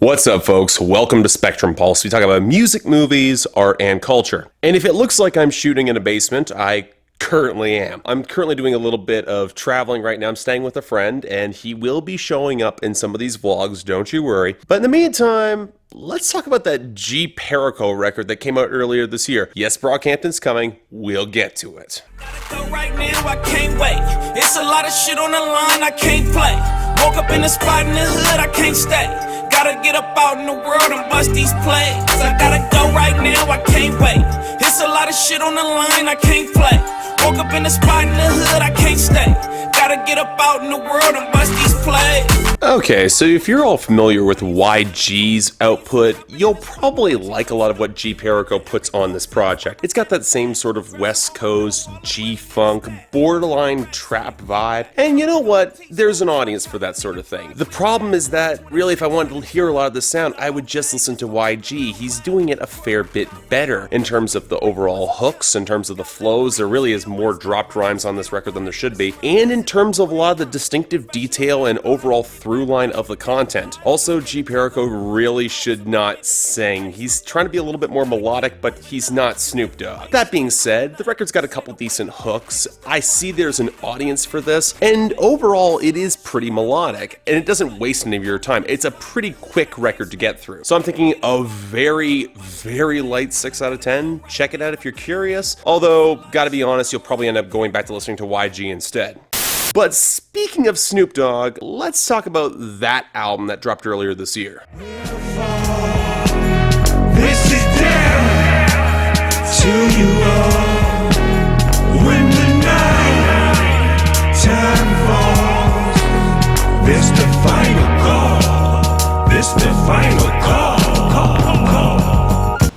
What's up, folks? Welcome to Spectrum Pulse. We talk about music, movies, art, and culture. And if it looks like I'm shooting in a basement, I currently am. I'm currently doing a little bit of traveling right now. I'm staying with a friend, and he will be showing up in some of these vlogs, don't you worry. But in the meantime, let's talk about that Perico record that came out earlier this year. Yes, Brockhampton's coming. We'll get to it. Gotta go right now, I can't wait. It's a lot of shit on the line, I can't play. Woke up in a spot in the hood, I can't stay. Gotta get up out in the world and bust these plays. I gotta go right now, I can't wait. It's a lot of shit on the line, I can't play. Woke up in a spot in the hood, I can't stay. Gotta get up out in the world and bust these plays. Okay, so if you're all familiar with YG's output, you'll probably like a lot of what Perico puts on this project. It's got that same sort of West Coast, G-funk, borderline trap vibe, and you know what? There's an audience for that sort of thing. The problem is that, really, if I wanted to hear a lot of the sound, I would just listen to YG. He's doing it a fair bit better in terms of the overall hooks, in terms of the flows. There really is more dropped rhymes on this record than there should be, and in terms of a lot of the distinctive detail and overall through line of the content. Also, Perico really should not sing. He's trying to be a little bit more melodic, but he's not Snoop Dogg. That being said, the record's got a couple decent hooks. I see there's an audience for this, and overall it is pretty melodic, and it doesn't waste any of your time. It's a pretty quick record to get through. So I'm thinking a very, very light 6 out of 10. Check it out if you're curious. Although, gotta be honest, you'll probably end up going back to listening to YG instead. But speaking of Snoop Dogg, let's talk about that album that dropped earlier this year. This is down to you all. When the night time falls, this the final call. This the final call.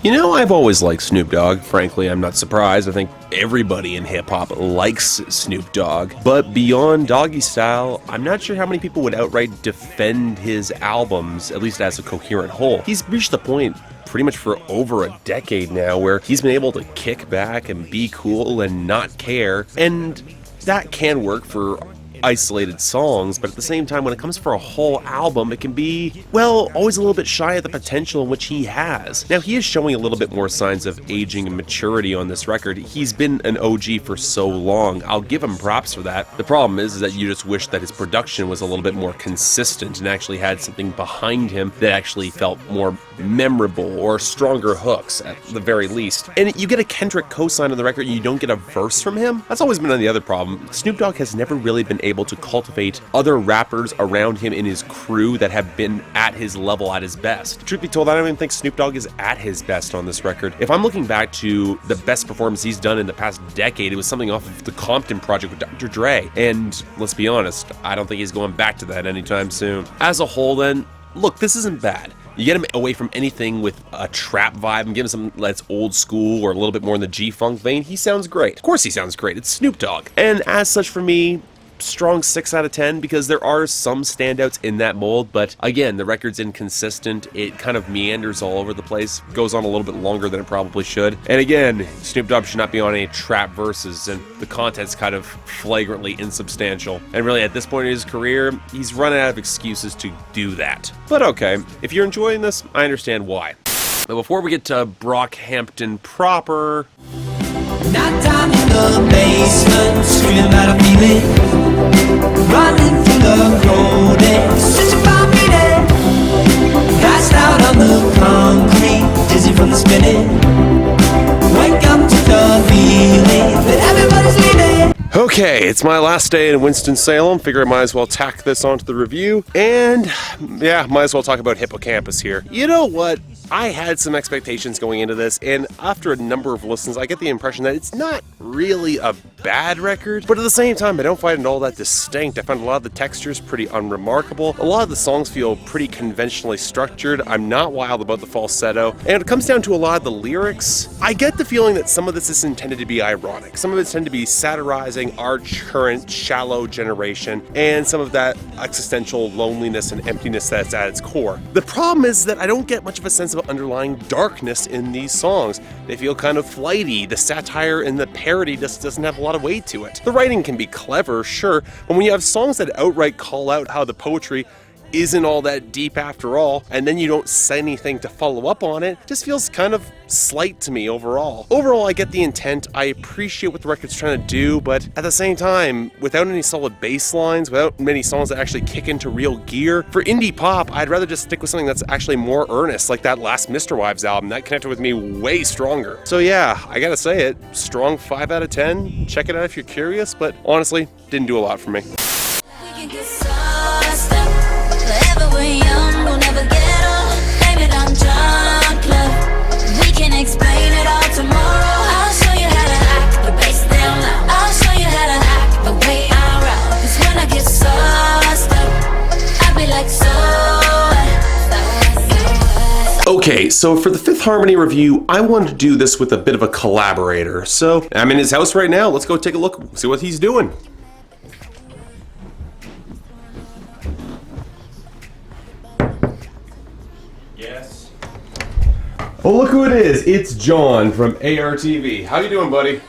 You know, I've always liked Snoop Dogg. Frankly, I'm not surprised. I think everybody in hip-hop likes Snoop Dogg. But beyond Doggy Style, I'm not sure how many people would outright defend his albums, at least as a coherent whole. He's reached the point pretty much for over a decade now where he's been able to kick back and be cool and not care. And that can work for isolated songs, but at the same time, when it comes for a whole album, it can be, well, always a little bit shy of the potential in which he has. Now, he is showing a little bit more signs of aging and maturity on this record. He's been an OG for so long. I'll give him props for that. The problem is that you just wish that his production was a little bit more consistent and actually had something behind him that actually felt more memorable or stronger hooks at the very least. And you get a Kendrick cosign on the record and you don't get a verse from him? That's always been the other problem. Snoop Dogg has never really been able to cultivate other rappers around him in his crew that have been at his level, at his best. Truth be told, I don't even think Snoop Dogg is at his best on this record. If I'm looking back to the best performance he's done in the past decade, it was something off of the Compton project with Dr. Dre. And let's be honest, I don't think he's going back to that anytime soon. As a whole then, look, this isn't bad. You get him away from anything with a trap vibe and give him something that's old school or a little bit more in the G-funk vein, he sounds great. Of course he sounds great, it's Snoop Dogg. And as such for me, strong 6 out of 10 because there are some standouts in that mold, but again, the record's inconsistent. It kind of meanders all over the place, goes on a little bit longer than it probably should. And again, Snoop Dogg should not be on any trap verses, and the content's kind of flagrantly insubstantial. And really, at this point in his career, he's running out of excuses to do that. But okay, if you're enjoying this, I understand why. But before we get to Brockhampton proper, Not down in the basement, screaming about a feeling. Running through the road and searching for meaning. Passed out on the concrete, dizzy from the spinning. Wake up to the feeling that everybody's leaving. okay, it's my last day in Winston-Salem. Figure I might as well tack this onto the review. And yeah, might as well talk about Hippo Campus here. You know what? I had some expectations going into this, and after a number of listens, I get the impression that it's not really a bad record, but at the same time, I don't find it all that distinct. I find a lot of the textures pretty unremarkable. A lot of the songs feel pretty conventionally structured. I'm not wild about the falsetto, and it comes down to a lot of the lyrics. I get the feeling that some of this is intended to be ironic. Some of it's intended to be satirizing our current shallow generation, and some of that existential loneliness and emptiness that's at its core. The problem is that I don't get much of a sense of underlying darkness in these songs. They feel kind of flighty. The satire and the parody just doesn't have a lot of weight to it. The writing can be clever, sure, but when you have songs that outright call out how the poetry isn't all that deep after all, and then you don't say anything to follow up on it, just feels kind of slight to me overall. Overall, I get the intent, I appreciate what the record's trying to do, but at the same time, without any solid bass lines, without many songs that actually kick into real gear, for indie pop, I'd rather just stick with something that's actually more earnest, like that last Mr. Wives album. That connected with me way stronger. So yeah, I gotta say it, strong 5 out of 10. Check it out if you're curious, but honestly, didn't do a lot for me. Explain it all tomorrow. I'll show you how to act the bass down loud. I'll show you how to act the way I rock. 'Cause when I get sauced up, I be like so. Okay, so for the Fifth Harmony review, I wanted to do this with a bit of a collaborator. So I'm in his house right now. Let's go take a look, see what he's doing. Yes. Well, look who it is. It's John from ARTV. How you doing, buddy?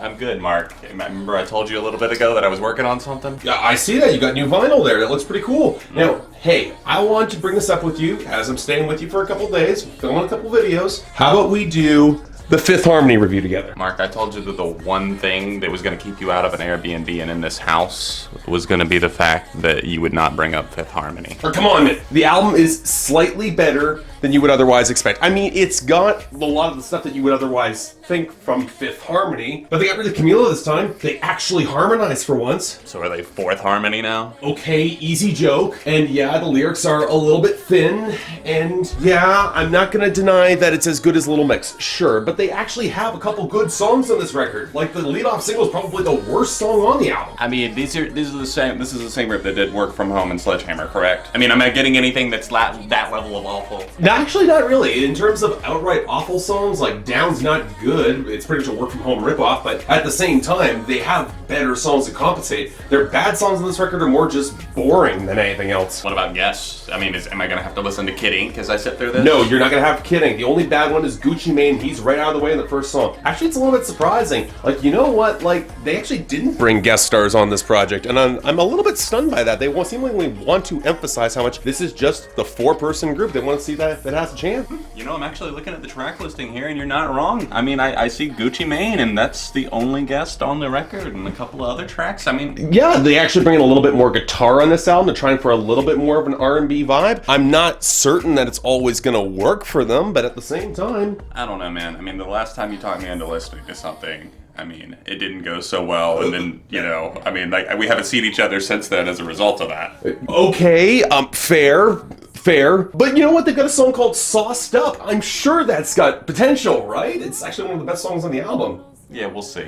I'm good, Mark. Remember I told you a little bit ago that I was working on something? Yeah, I see that. You got new vinyl there. That looks pretty cool. Now, hey, I want to bring this up with you as I'm staying with you for a couple days, filming a couple videos. How about we do the Fifth Harmony review together? Mark, I told you that the one thing that was going to keep you out of an Airbnb and in this house was going to be the fact that you would not bring up Fifth Harmony. Or come on, man. The album is slightly better than you would otherwise expect. I mean, it's got a lot of the stuff that you would otherwise think from Fifth Harmony, but they got rid of Camila this time. They actually harmonized for once. So are they Fourth Harmony now? Okay, easy joke. And yeah, the lyrics are a little bit thin. And yeah, I'm not gonna deny that it's as good as Little Mix, sure, but they actually have a couple good songs on this record. Like the lead-off single is probably the worst song on the album. I mean, these are the same. This is the same group that did Work From Home and Sledgehammer, correct? I mean, am I getting anything that's that level of awful? Actually, not really. In terms of outright awful songs, like Down's not good. It's pretty much a Work From Home ripoff, but at the same time, they have better songs to compensate. Their bad songs on this record are more just boring than anything else. What about Guess? I mean, am I gonna have to listen to Kidding as I sit through this? No, you're not gonna have Kidding. The only bad one is Gucci Mane. He's right out of the way in the first song. Actually, it's a little bit surprising. Like, you know what? Like, they actually didn't bring guest stars on this project, and I'm a little bit stunned by that. They seemingly want to emphasize how much this is just the 4-person group. They want to see that if it has a chance. You know, I'm actually looking at the track listing here, and you're not wrong. I mean, I see Gucci Mane, and that's the only guest on the record, and a couple of other tracks. I mean, yeah, they actually bring in a little bit more guitar on this album. They're trying for a little bit more of an R&B vibe. I'm not certain that it's always gonna work for them, but at the same time, I don't know, man. I mean, the last time you talked me into listening to something, I mean, it didn't go so well, and then, you know, I mean, like, we haven't seen each other since then as a result of that. Okay, fair, but you know what? They've got a song called Sauced Up. I'm sure that's got potential, right? It's actually one of the best songs on the album. Yeah, we'll see.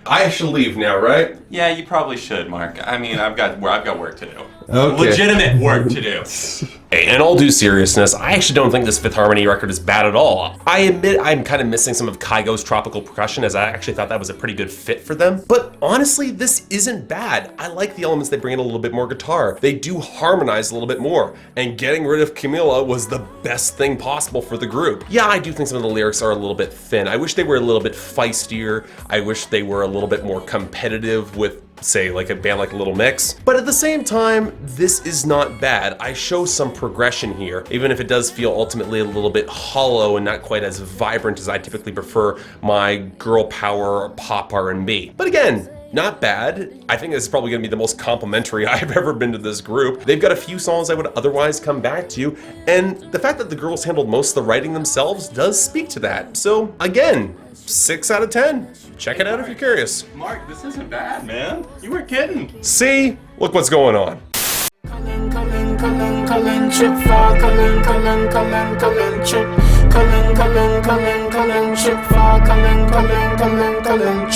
I should leave now, right? Yeah, you probably should, Mark. I mean, I've got work to do. Okay. Legitimate work to do. Hey, in all due seriousness, I actually don't think this Fifth Harmony record is bad at all. I admit I'm kind of missing some of Kygo's tropical percussion, as I actually thought that was a pretty good fit for them. But honestly, this isn't bad. I like the elements they bring in a little bit more guitar. They do harmonize a little bit more, and getting rid of Camila was the best thing possible for the group. Yeah, I do think some of the lyrics are a little bit thin. I wish they were a little bit feistier. I wish they were a little bit more competitive with, say, like a band like Little Mix. But at the same time, this is not bad. I show some progression here, even if it does feel ultimately a little bit hollow and not quite as vibrant as I typically prefer my girl power pop R&B. But again, not bad. I think this is probably gonna be the most complimentary I've ever been to this group. They've got a few songs I would otherwise come back to, and the fact that the girls handled most of the writing themselves does speak to that. So again, 6 out of 10. Check it out if you're curious. Mark, this isn't bad, man. You were kidding. See? Look what's going on. Cullen, chip for Cullen, chip. Cullen, chip for Cullen, chip. Cullen, chip for Cullen,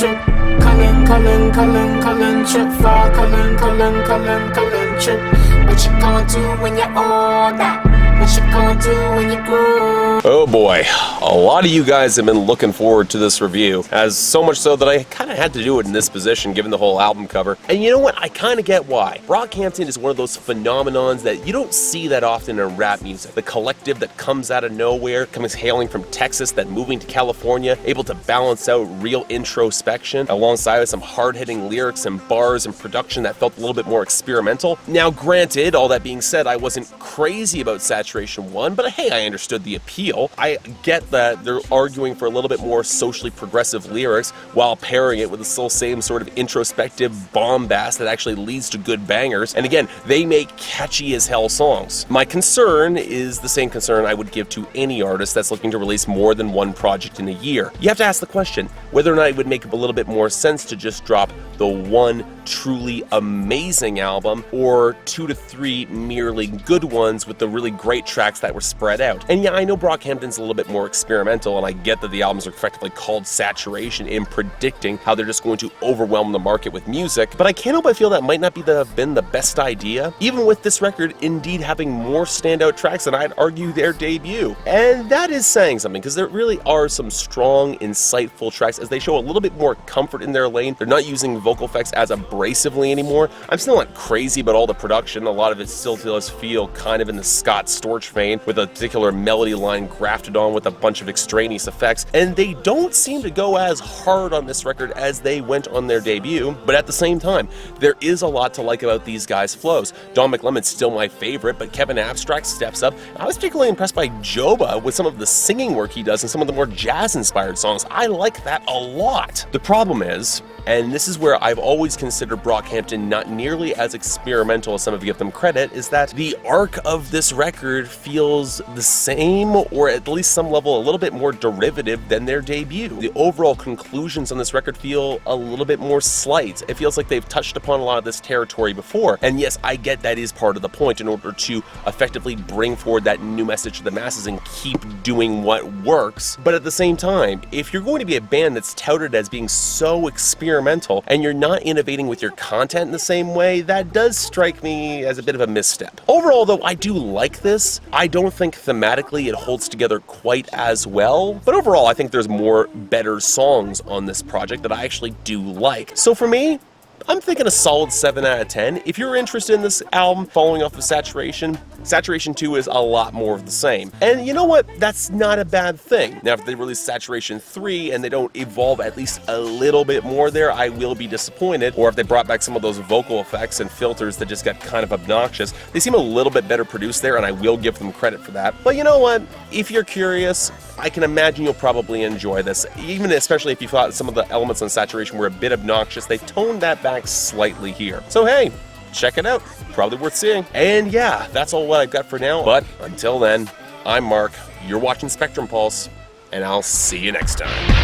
chip. What you gonna do when you're older? What you gonna do when you grow? Oh boy, a lot of you guys have been looking forward to this review, as so much so that I kind of had to do it in this position given the whole album cover. And you know what, I kind of get why. Brockhampton is one of those phenomenons that you don't see that often in rap music. The collective that comes out of nowhere, comes hailing from Texas, then moving to California, able to balance out real introspection alongside with some hard-hitting lyrics and bars and production that felt a little bit more experimental. Now granted, all that being said, I wasn't crazy about Saturation 1, but hey, I understood the appeal. I get that they're arguing for a little bit more socially progressive lyrics while pairing it with the still same sort of introspective bombast that actually leads to good bangers. And again, they make catchy as hell songs. My concern is the same concern I would give to any artist that's looking to release more than one project in a year. You have to ask the question whether or not it would make a little bit more sense to just drop the one truly amazing album or 2 to 3 merely good ones with the really great tracks that were spread out. And yeah, I know Brockhampton's a little bit more experimental, and I get that the albums are effectively called Saturation in predicting how they're just going to overwhelm the market with music, but I can't help but feel that might not be been the best idea, even with this record indeed having more standout tracks than I'd argue their debut. And that is saying something, because there really are some strong, insightful tracks as they show a little bit more comfort in their lane. They're not using vocal effects as abrasively anymore. I'm still not crazy about all the production. A lot of it still does feel kind of in the Scott Storch vein, with a particular melody line grafted on with a bunch of extraneous effects, and they don't seem to go as hard on this record as they went on their debut, but at the same time, there is a lot to like about these guys' flows. Don McLemon's still my favorite, but Kevin Abstract steps up. I was particularly impressed by Joba with some of the singing work he does in some of the more jazz-inspired songs. I like that a lot. The problem is, and this is where I've always considered Brockhampton not nearly as experimental as some of you give them credit, is that the arc of this record feels the same, or at least some level a little bit more derivative than their debut. The overall conclusions on this record feel a little bit more slight. It feels like they've touched upon a lot of this territory before, and yes, I get that is part of the point in order to effectively bring forward that new message to the masses and keep doing what works. But at the same time, if you're going to be a band that's touted as being so experimental and you're not innovating with your content in the same way, that does strike me as a bit of a misstep. Overall though, I do like this. I don't think thematically it holds together quite as well, but overall I think there's more better songs on this project that I actually do like. So for me, I'm thinking a solid 7 out of 10. If you're interested in this album following off of Saturation, Saturation 2 is a lot more of the same. And you know what? That's not a bad thing. Now, if they release Saturation 3 and they don't evolve at least a little bit more there, I will be disappointed. Or if they brought back some of those vocal effects and filters that just got kind of obnoxious, they seem a little bit better produced there, and I will give them credit for that. But you know what? If you're curious, I can imagine you'll probably enjoy this, even especially if you thought some of the elements on Saturation were a bit obnoxious. They toned that back slightly here. So hey, check it out. Probably worth seeing. And yeah, that's all what I've got for now. But until then, I'm Mark, you're watching Spectrum Pulse, and I'll see you next time.